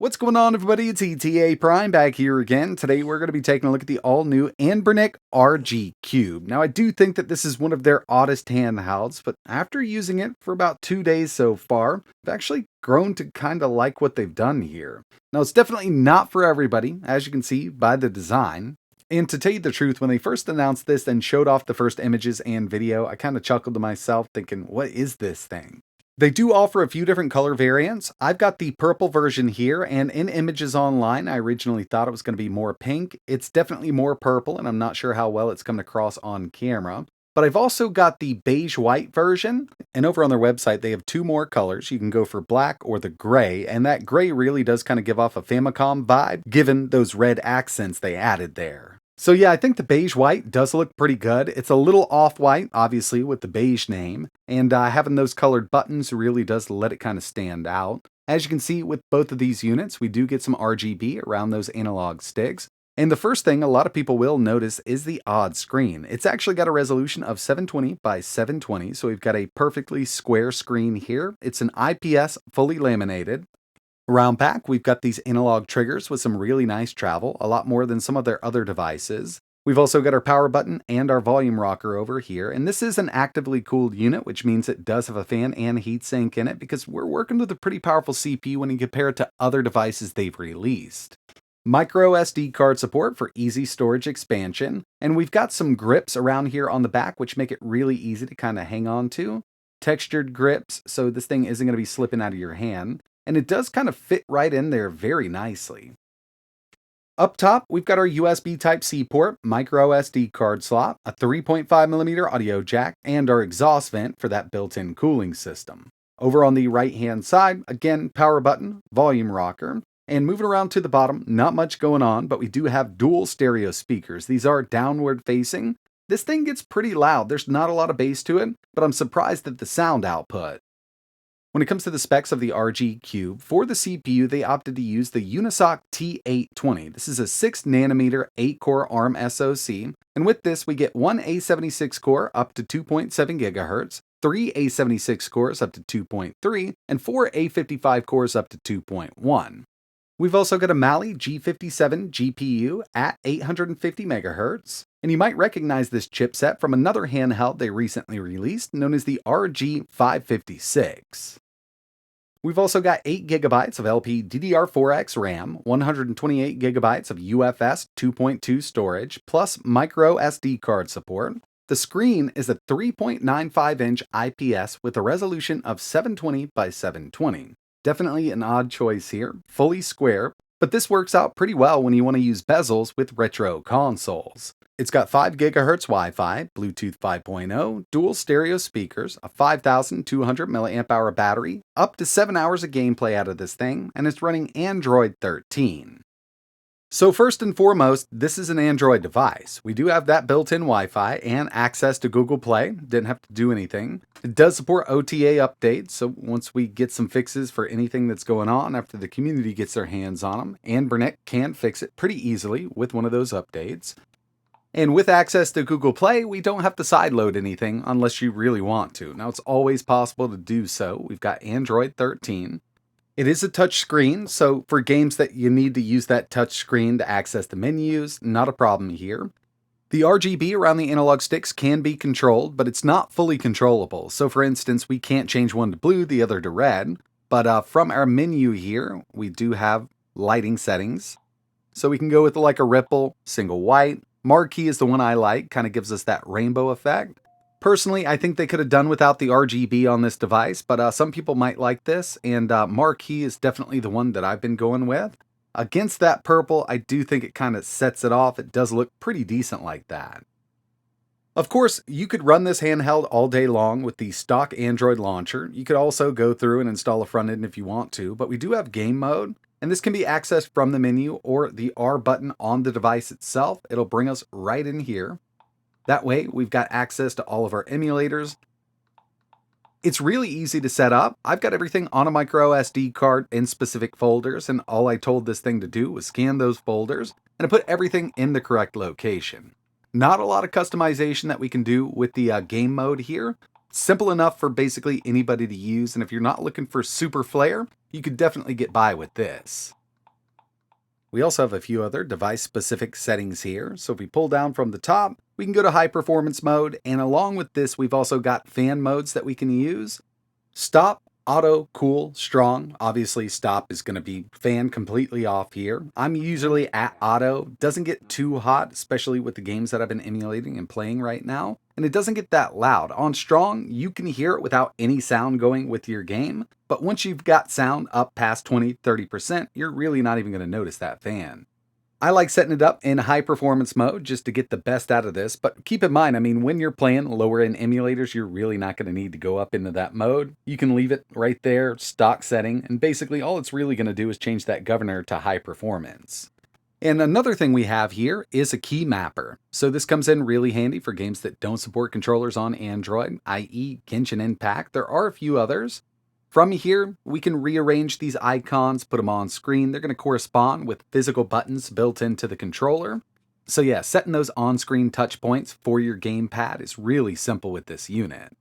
What's going on, everybody? It's ETAPRIME back here again. Today we're going to be taking a look at the all-new Anbernic RG Cube. Now, I do think that this is one of their oddest handhelds, but after using it for about 2 days so far, I've actually grown to kind of like what they've done here. Now, it's definitely not for everybody, as you can see by the design. And to tell you the truth, when they first announced this and showed off the first images and video, I kind of chuckled to myself thinking, what is this thing? They do offer a few different color variants. I've got the purple version here, and in images online, I originally thought it was going to be more pink. It's definitely more purple, and I'm not sure how well it's coming across on camera. But I've also got the beige white version, and over on their website, they have 2 more colors. You can go for black or the gray, and that gray really does kind of give off a Famicom vibe, given those red accents they added there. So yeah, I think the beige white does look pretty good. It's a little off-white, obviously, with the beige name, and having those colored buttons really does let it kind of stand out. As you can see with both of these units, we do get some RGB around those analog sticks. And the first thing a lot of people will notice is the odd screen. It's actually got a resolution of 720 by 720, so we've got a perfectly square screen here. It's an IPS fully laminated. Around back, we've got these analog triggers with some really nice travel, a lot more than some of their other devices. We've also got our power button and our volume rocker over here, and this is an actively cooled unit, which means it does have a fan and heatsink in it because we're working with a pretty powerful CPU when you compare it to other devices they've released. Micro SD card support for easy storage expansion, and we've got some grips around here on the back which make it really easy to kind of hang on to. Textured grips, so this thing isn't going to be slipping out of your hand. And it does kind of fit right in there very nicely. Up top, we've got our USB Type-C port, micro SD card slot, a 3.5mm audio jack, and our exhaust vent for that built-in cooling system. Over on the right-hand side, again, power button, volume rocker, and moving around to the bottom, not much going on, but we do have dual stereo speakers. These are downward facing. This thing gets pretty loud. There's not a lot of bass to it, but I'm surprised at the sound output. When it comes to the specs of the RG Cube, for the CPU, they opted to use the Unisoc T810. This is a 6nm 8-core ARM SoC, and with this we get one A76 core up to 2.7 GHz, 3 A76 cores up to 2.3, and 4 A55 cores up to 2.1. We've also got a Mali G57 GPU at 850 MHz, and you might recognize this chipset from another handheld they recently released known as the RG556. We've also got 8GB of LPDDR4X RAM, 128GB of UFS 2.2 storage, plus micro SD card support. The screen is a 3.95-inch IPS with a resolution of 720 by 720. Definitely an odd choice here, fully square, but this works out pretty well when you want to use bezels with retro consoles. It's got 5 GHz Wi-Fi, Bluetooth 5.0, dual stereo speakers, a 5,200 mAh battery, up to 7 hours of gameplay out of this thing, and it's running Android 13. So first and foremost, this is an Android device. We do have that built-in Wi-Fi and access to Google Play. Didn't have to do anything. It does support OTA updates, so once we get some fixes for anything that's going on after the community gets their hands on them, Anbernic can fix it pretty easily with one of those updates. And with access to Google Play, we don't have to sideload anything unless you really want to. Now, it's always possible to do so. We've got Android 13. It is a touch screen, so for games that you need to use that touch screen to access the menus, not a problem here. The RGB around the analog sticks can be controlled, but it's not fully controllable. So for instance, we can't change one to blue, the other to red. But from our menu here, we do have lighting settings. So we can go with like a ripple, single white. Marquee is the one I like, kind of gives us that rainbow effect. Personally, I think they could have done without the RGB on this device, but some people might like this, and Marquee is definitely the one that I've been going with. Against that purple, I do think it kind of sets it off. It does look pretty decent like that. Of course, you could run this handheld all day long with the stock Android launcher. You could also go through and install a front end if you want to, but we do have game mode. And this can be accessed from the menu or the R button on the device itself. It'll bring us right in here. That way, we've got access to all of our emulators. It's really easy to set up. I've got everything on a micro SD card in specific folders, and all I told this thing to do was scan those folders and put everything in the correct location. Not a lot of customization that we can do with the game mode here. Simple enough for basically anybody to use, and if you're not looking for super flair, you could definitely get by with this. We also have a few other device-specific settings here. So if we pull down from the top, we can go to high performance mode, and along with this, we've also got fan modes that we can use. Stop, auto, cool, strong. Obviously, stop is going to be fan completely off here. I'm usually at auto. Doesn't get too hot, especially with the games that I've been emulating and playing right now. And it doesn't get that loud. On strong, you can hear it without any sound going with your game. But once you've got sound up past 20-30%, you're really not even going to notice that fan. I like setting it up in high performance mode just to get the best out of this, but keep in mind, I mean, when you're playing lower end emulators, you're really not going to need to go up into that mode. You can leave it right there, stock setting, and basically all it's really going to do is change that governor to high performance. And another thing we have here is a key mapper. So this comes in really handy for games that don't support controllers on Android, i.e. Genshin Impact. There are a few others. From here, we can rearrange these icons, put them on screen. They're going to correspond with physical buttons built into the controller. So yeah, setting those on-screen touch points for your gamepad is really simple with this unit.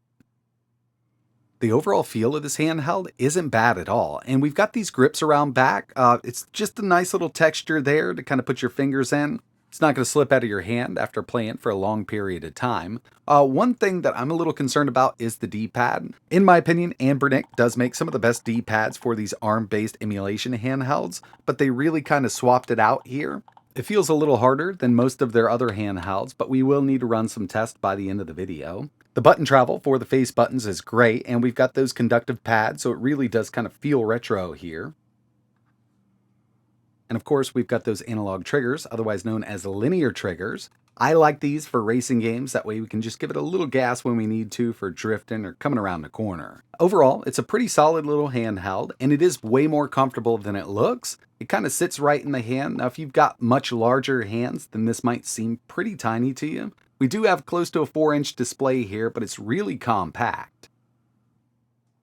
The overall feel of this handheld isn't bad at all, and we've got these grips around back. It's just a nice little texture there to kind of put your fingers in. It's not going to slip out of your hand after playing for a long period of time. One thing that I'm a little concerned about is the D-pad. In my opinion, Anbernic does make some of the best D-pads for these ARM-based emulation handhelds, but they really kind of swapped it out here. It feels a little harder than most of their other handhelds, but we will need to run some tests by the end of the video. The button travel for the face buttons is great, and we've got those conductive pads, so it really does kind of feel retro here. And of course, we've got those analog triggers, otherwise known as linear triggers. I like these for racing games, that way we can just give it a little gas when we need to for drifting or coming around the corner. Overall, it's a pretty solid little handheld, and it is way more comfortable than it looks. It kind of sits right in the hand. Now, if you've got much larger hands, then this might seem pretty tiny to you. We do have close to a 4-inch display here, but it's really compact.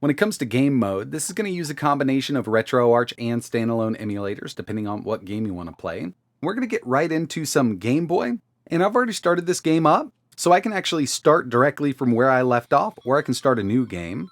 When it comes to game mode, this is going to use a combination of RetroArch and standalone emulators, depending on what game you want to play. We're going to get right into some Gameboy, and I've already started this game up, so I can actually start directly from where I left off, or I can start a new game.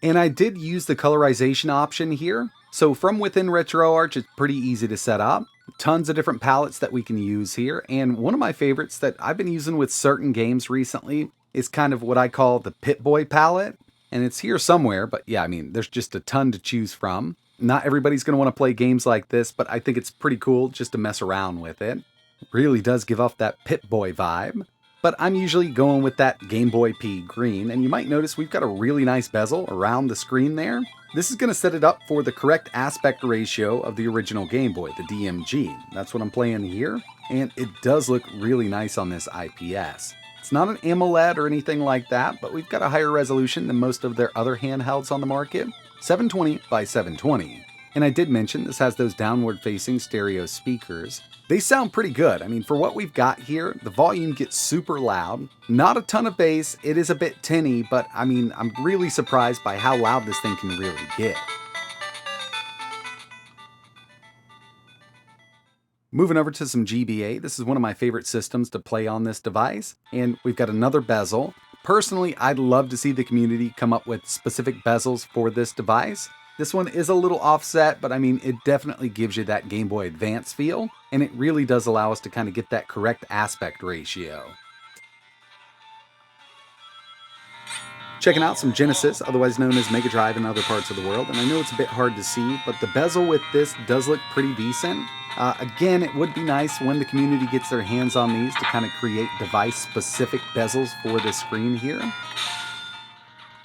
And I did use the colorization option here, so from within RetroArch, it's pretty easy to set up. Tons of different palettes that we can use here, and one of my favorites that I've been using with certain games recently is kind of what I call the Pip-Boy palette. And it's here somewhere, but yeah, I mean, there's just a ton to choose from. Not everybody's going to want to play games like this, but I think it's pretty cool just to mess around with it. It really does give off that Pip-Boy vibe. But I'm usually going with that Game Boy P green, and you might notice we've got a really nice bezel around the screen there. This is going to set it up for the correct aspect ratio of the original Game Boy, the DMG. That's what I'm playing here, and it does look really nice on this IPS. It's not an AMOLED or anything like that, but we've got a higher resolution than most of their other handhelds on the market, 720 by 720. And I did mention this has those downward-facing stereo speakers. They sound pretty good. I mean, for what we've got here, the volume gets super loud. Not a ton of bass, it is a bit tinny, but I mean, I'm really surprised by how loud this thing can really get. Moving over to some GBA, this is one of my favorite systems to play on this device, and we've got another bezel. Personally, I'd love to see the community come up with specific bezels for this device. This one is a little offset, but I mean, it definitely gives you that Game Boy Advance feel, and it really does allow us to kind of get that correct aspect ratio. Checking out some Genesis, otherwise known as Mega Drive in other parts of the world, and I know it's a bit hard to see, but the bezel with this does look pretty decent. Again, it would be nice when the community gets their hands on these to kind of create device-specific bezels for this screen here.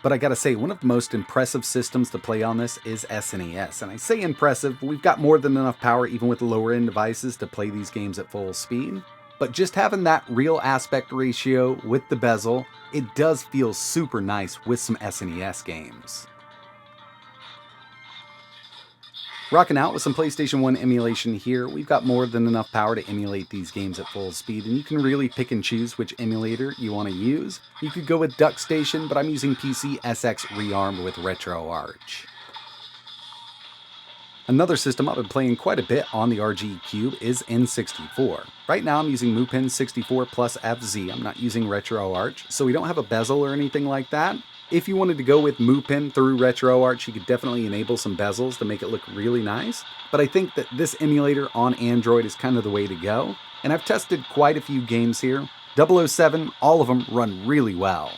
But I gotta say, one of the most impressive systems to play on this is SNES. And I say impressive, we've got more than enough power even with lower-end devices to play these games at full speed. But just having that real aspect ratio with the bezel, it does feel super nice with some SNES games. Rocking out with some PlayStation 1 emulation here, we've got more than enough power to emulate these games at full speed, and you can really pick and choose which emulator you want to use. You could go with DuckStation, but I'm using PC SX Rearmed with RetroArch. Another system I've been playing quite a bit on the RG Cube is N64. Right now I'm using MuPin 64 plus FZ, I'm not using RetroArch, so we don't have a bezel or anything like that. If you wanted to go with Mupen through RetroArch, you could definitely enable some bezels to make it look really nice. But I think that this emulator on Android is kind of the way to go. And I've tested quite a few games here. 007, all of them run really well.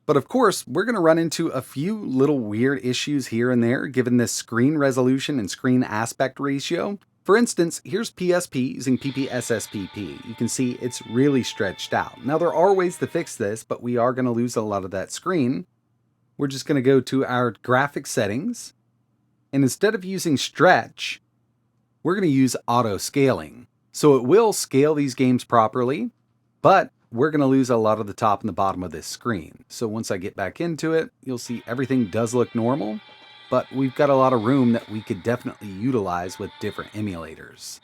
But of course, we're going to run into a few little weird issues here and there given this screen resolution and screen aspect ratio. For instance, here's PSP using PPSSPP. You can see it's really stretched out. Now there are ways to fix this, but we are going to lose a lot of that screen. We're just going to go to our graphics settings, and instead of using stretch, we're going to use auto scaling. So it will scale these games properly, but we're going to lose a lot of the top and the bottom of this screen. So once I get back into it, you'll see everything does look normal, but we've got a lot of room that we could definitely utilize with different emulators.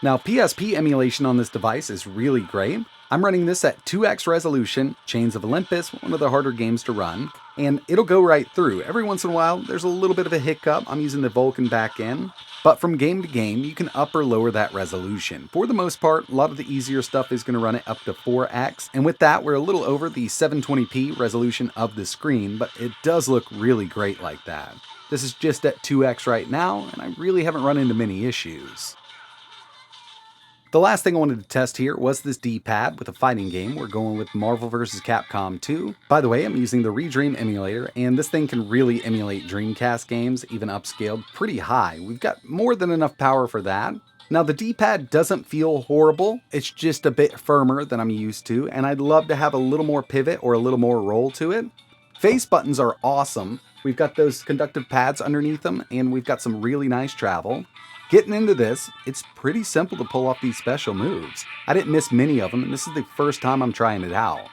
Now, PSP emulation on this device is really great. I'm running this at 2x resolution, Chains of Olympus, one of the harder games to run, and it'll go right through. Every once in a while, there's a little bit of a hiccup. I'm using the Vulkan backend, but from game to game, you can up or lower that resolution. For the most part, a lot of the easier stuff is going to run it up to 4x, and with that, we're a little over the 720p resolution of the screen, but it does look really great like that. This is just at 2x right now, and I really haven't run into many issues. The last thing I wanted to test here was this D-pad with a fighting game. We're going with Marvel vs. Capcom 2. By the way, I'm using the Redream emulator, and this thing can really emulate Dreamcast games, even upscaled pretty high. We've got more than enough power for that. Now, the D-pad doesn't feel horrible. It's just a bit firmer than I'm used to, and I'd love to have a little more pivot or a little more roll to it. Face buttons are awesome. We've got those conductive pads underneath them, and we've got some really nice travel. Getting into this, it's pretty simple to pull off these special moves. I didn't miss many of them, and this is the first time I'm trying it out.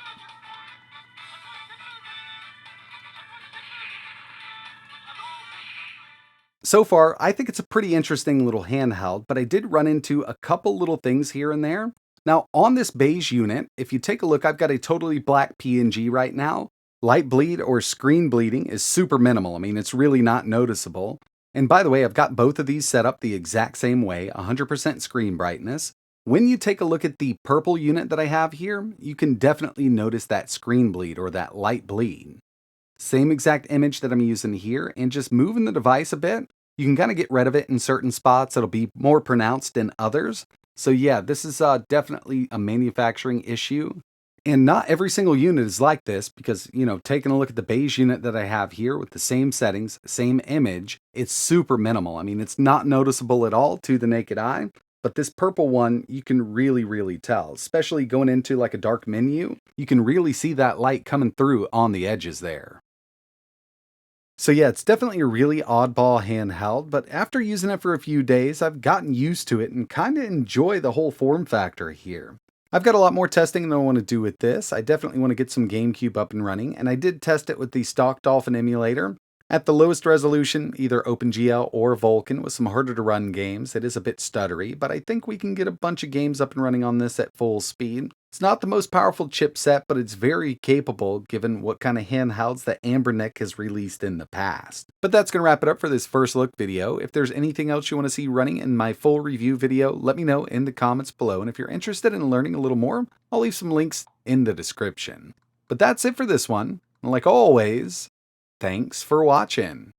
So far, I think it's a pretty interesting little handheld, but I did run into a couple little things here and there. Now, on this beige unit, if you take a look, I've got a totally black PNG right now. Light bleed or screen bleeding is super minimal. I mean, it's really not noticeable. And by the way, I've got both of these set up the exact same way, 100% screen brightness. When you take a look at the purple unit that I have here, you can definitely notice that screen bleed or that light bleed. Same exact image that I'm using here, and just moving the device a bit, you can kind of get rid of it in certain spots. It'll be more pronounced in others. So yeah, this is definitely a manufacturing issue. And not every single unit is like this because, taking a look at the beige unit that I have here with the same settings, same image, it's super minimal. I mean, it's not noticeable at all to the naked eye, but this purple one, you can really tell, especially going into like a dark menu. You can really see that light coming through on the edges there. So yeah, it's definitely a really oddball handheld, but after using it for a few days, I've gotten used to it and kind of enjoy the whole form factor here. I've got a lot more testing than I want to do with this. I definitely want to get some GameCube up and running, and I did test it with the stock Dolphin emulator. At the lowest resolution, either OpenGL or Vulkan, with some harder to run games. It is a bit stuttery, but I think we can get a bunch of games up and running on this at full speed. It's not the most powerful chipset, but it's very capable given what kind of handhelds that Anbernic has released in the past. But that's going to wrap it up for this first look video. If there's anything else you want to see running in my full review video, let me know in the comments below. And if you're interested in learning a little more, I'll leave some links in the description. But that's it for this one. And like always, thanks for watching.